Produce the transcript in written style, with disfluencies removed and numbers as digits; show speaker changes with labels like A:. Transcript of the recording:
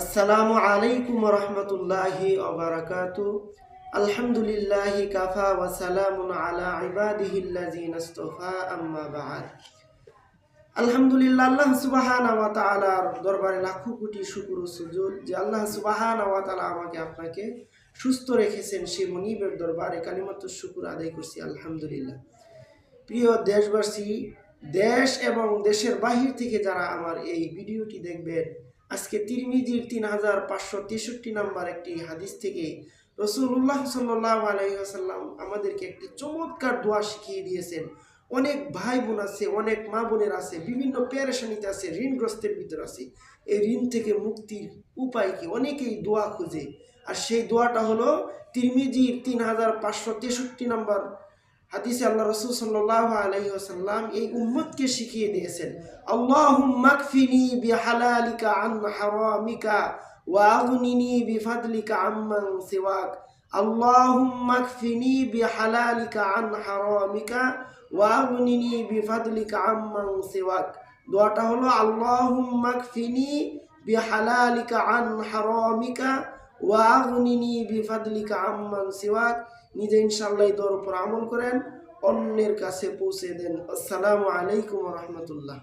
A: আসসালামু আলাইকুম রহমতুল্লাহি ওবারাকাতু। আলহামদুলিল্লাহি কাফা ওয়া সালামুন আলা ইবাদিহিল্লাযিনা ইসতাফা, আম্মা বা'দ। আলহামদুলিল্লাহ, আল্লাহ সুবহানাহু ওয়া তাআলার দরবারে লাখো কোটি শুকর ও সুজুদ যে আল্লাহ সুবহানাহু ওয়া তাআলা আমাকে আপনাকে সুস্থ রেখেছেন। সেই মনিবের দরবারে কালিমাতুশ শুকর আদায় করছি আলহামদুলিল্লাহ। প্রিয় দেশবাসী, দেশ এবং দেশের বাহির থেকে যারা আমার এই ভিডিওটি দেখবেন, আজকে তিরমিজির 3563 নম্বর একটি হাদিস থেকে রাসূলুল্লাহ সাল্লাল্লাহু আলাইহি ওয়াসাল্লাম আমাদেরকে একটি চমৎকার দোয়া শিখিয়ে দিয়েছেন। অনেক ভাই বোন আছে, অনেক মা বোনের আছে, বিভিন্ন পেরেশানিতে আছে, ঋণগ্রস্তের ভিতর আছে। এই ঋণ থেকে মুক্তির উপায় কি? অনেকেই দোয়া খুঁজে, আর সেই দোয়াটা হলো তিরমিজির 3563 নম্বর হাদিসে আল্লাহ রাসূল সাল্লাল্লাহু আলাইহি ওয়াসাল্লাম এই উম্মতকে শিখিয়ে দিয়েছেন, আল্লাহুম্মা কফিনি বিহালালিকা আন হারামিকা ওয়া আগনিনি বিফাদলিকা আম্মান সিওয়াক। আল্লাহুম্মা কফিনি বিহালালিকা আন হারামিকা ওয়া আগনিনি বিফাদলিকা আম্মান সিওয়াক। দোয়াটা হলো আল্লাহুম্মা কফিনি বিহালালিকা আন হারামিকা ওয়া আগনিনি বিফাদলিকা আম্মান সিওয়াক। নিজে ইনশাআল্লাহ এই দোয়ার উপর আমল করেন, অন্যের কাছে পৌঁছে দেন। আসসালামু আলাইকুম ওয়া রাহমাতুল্লাহ।